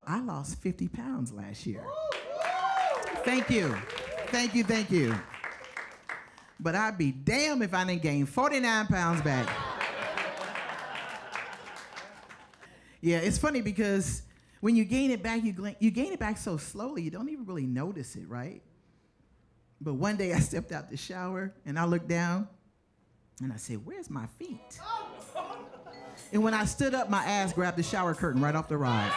I lost 50 pounds last year. Thank you. Thank you, thank you. But I'd be damned if I didn't gain 49 pounds back. Yeah, it's funny because when you gain it back, you gain it back so slowly, you don't even really notice it, right? But one day I stepped out the shower and I looked down and I said, where's my feet? And when I stood up, my ass grabbed the shower curtain right off the rod.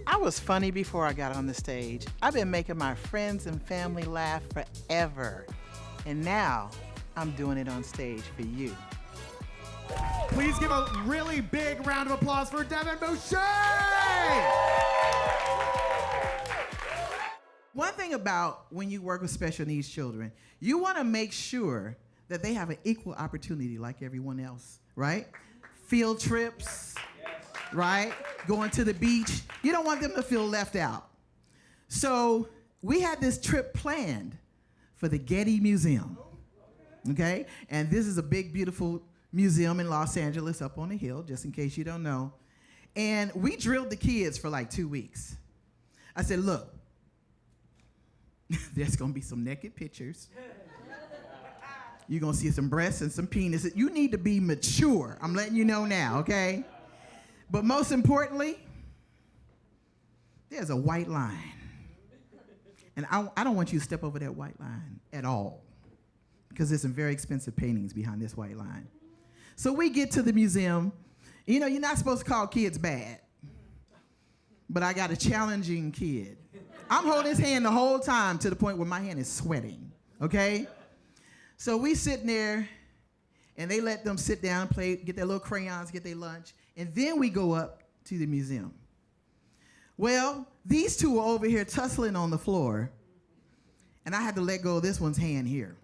I was funny before I got on the stage. I've been making my friends and family laugh forever. And now I'm doing it on stage for you. Please give a really big round of applause for Deven Bouchet! One thing about when you work with special needs children, you want to make sure that they have an equal opportunity like everyone else, right? Field trips, right? Going to the beach. You don't want them to feel left out. So we had this trip planned for the Getty Museum, okay? And this is a big, beautiful museum in Los Angeles up on the hill, just in case you don't know. And we drilled the kids for like 2 weeks. I said, look, there's gonna be some naked pictures. You're gonna see some breasts and some penises. You need to be mature. I'm letting you know now, okay? But most importantly, there's a white line. And I don't want you to step over that white line at all, because there's some very expensive paintings behind this white line. So we get to the museum. You know, you're not supposed to call kids bad, but I got a challenging kid. I'm holding his hand the whole time to the point where my hand is sweating, okay? So we sitting there, and they let them sit down, play, get their little crayons, get their lunch, and then we go up to the museum. Well, these two were over here tussling on the floor, and I had to let go of this one's hand here.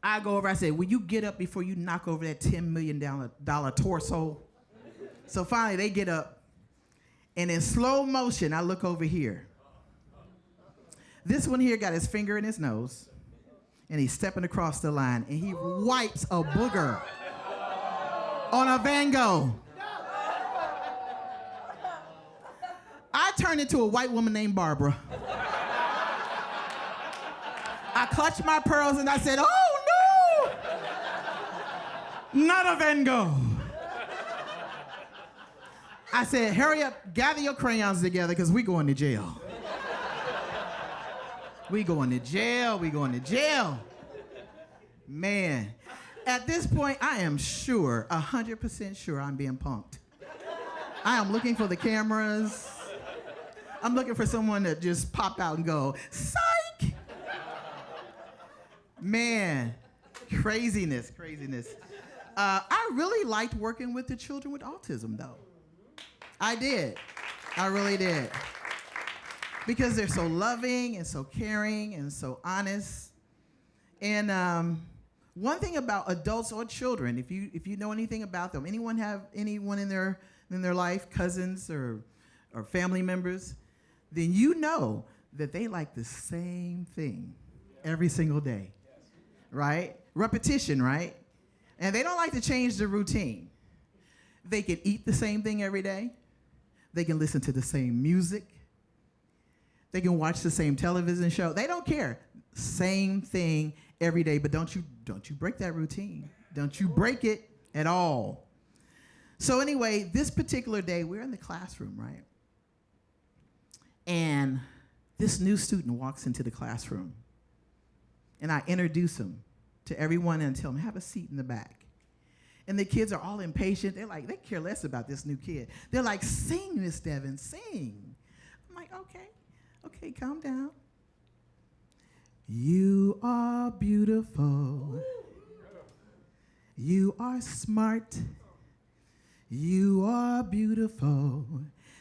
I go over, I said, will you get up before you knock over that $10 million torso? So finally they get up, and in slow motion, I look over here. This one here got his finger in his nose, and he's stepping across the line, and he wipes a booger on a Van Gogh. I turned into a white woman named Barbara. I clutched my pearls and I said, oh no, not a Van Gogh. I said, hurry up, gather your crayons together because we going to jail. We going to jail, we going to jail. Man, at this point, I am sure, 100% sure I'm being punked. I am looking for the cameras. I'm looking for someone to just pop out and go, psych! Man, craziness, craziness. I really liked working with the children with autism, though. I did. I really did. Because they're so loving and so caring and so honest. And one thing about adults or children, if you know anything about them, anyone have anyone in their life, cousins or family members, then you know that they like the same thing every single day, right? Repetition, right? And they don't like to change the routine. They can eat the same thing every day. They can listen to the same music. They can watch the same television show. They don't care. Same thing every day, but don't you break that routine. Don't you break it at all. So anyway, this particular day, we're in the classroom, right? And this new student walks into the classroom. And I introduce him to everyone and tell him, have a seat in the back. And the kids are all impatient. They're like, they care less about this new kid. They're like, sing, Miss Deven, sing. I'm like, okay, calm down. You are beautiful. You are smart. You are beautiful.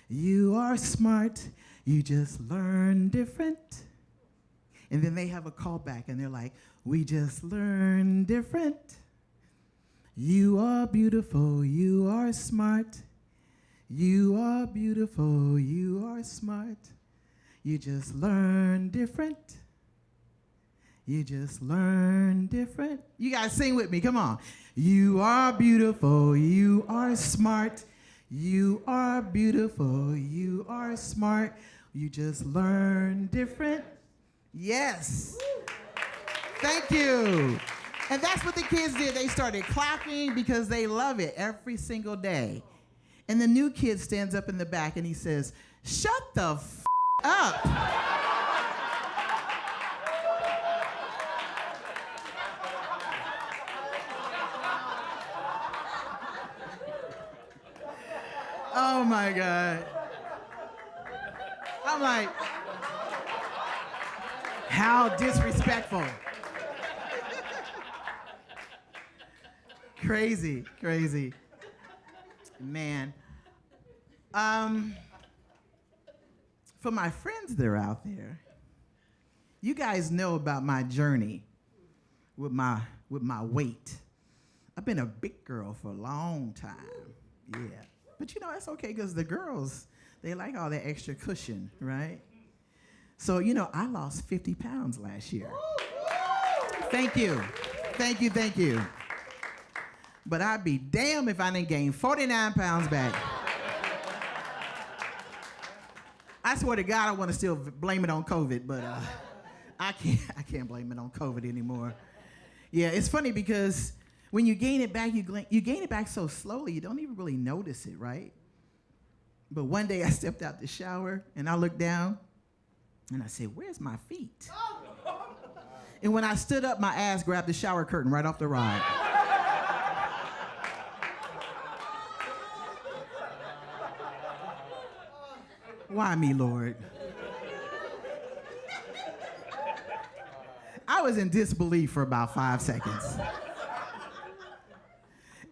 You are smart. You just learn different. And then they have a callback and they're like, we just learn different. You are beautiful. You are smart. You are beautiful. You are smart. You just learn different. You just learn different. You guys sing with me, come on. You are beautiful, you are smart. You are beautiful, you are smart. You just learn different. Yes. Thank you. And that's what the kids did. They started clapping because they love it every single day. And the new kid stands up in the back and he says, shut the f up. Oh my God. I'm like, how disrespectful. Crazy, crazy. Man. For my friends that are out there, you guys know about my journey with my weight. I've been a big girl for a long time. Yeah. But you know, that's okay because the girls, they like all that extra cushion, right? So, you know, I lost 50 pounds last year. Thank you. Thank you, thank you. But I'd be damned if I didn't gain 49 pounds back. I swear to God, I want to still blame it on COVID, but I can't blame it on COVID anymore. Yeah, it's funny because when you gain it back, you gain it back so slowly, you don't even really notice it, right? But one day I stepped out the shower and I looked down and I said, where's my feet? And when I stood up, my ass grabbed the shower curtain right off the ride. Why me, Lord? I was in disbelief for about 5 seconds.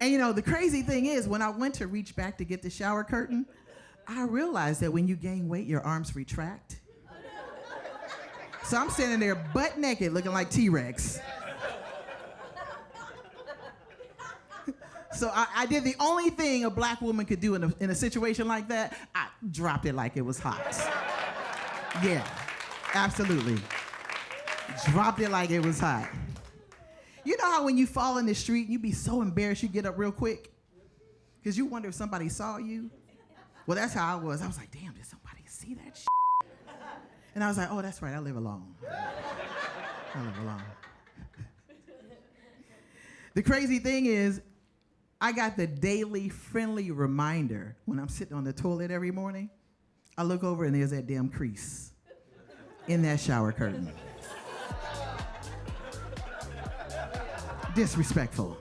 And you know, the crazy thing is, when I went to reach back to get the shower curtain, I realized that when you gain weight, your arms retract. So I'm standing there butt naked looking like T-Rex. So I did the only thing a black woman could do in a situation like that. I dropped it like it was hot. Yeah, absolutely. Dropped it like it was hot. You know how when you fall in the street, you be so embarrassed you get up real quick? Because you wonder if somebody saw you? Well, that's how I was. I was like, damn, did somebody see that shit? And I was like, oh, that's right, I live alone. I live alone. The crazy thing is, I got the daily friendly reminder when I'm sitting on the toilet every morning. I look over and there's that damn crease in that shower curtain. Disrespectful.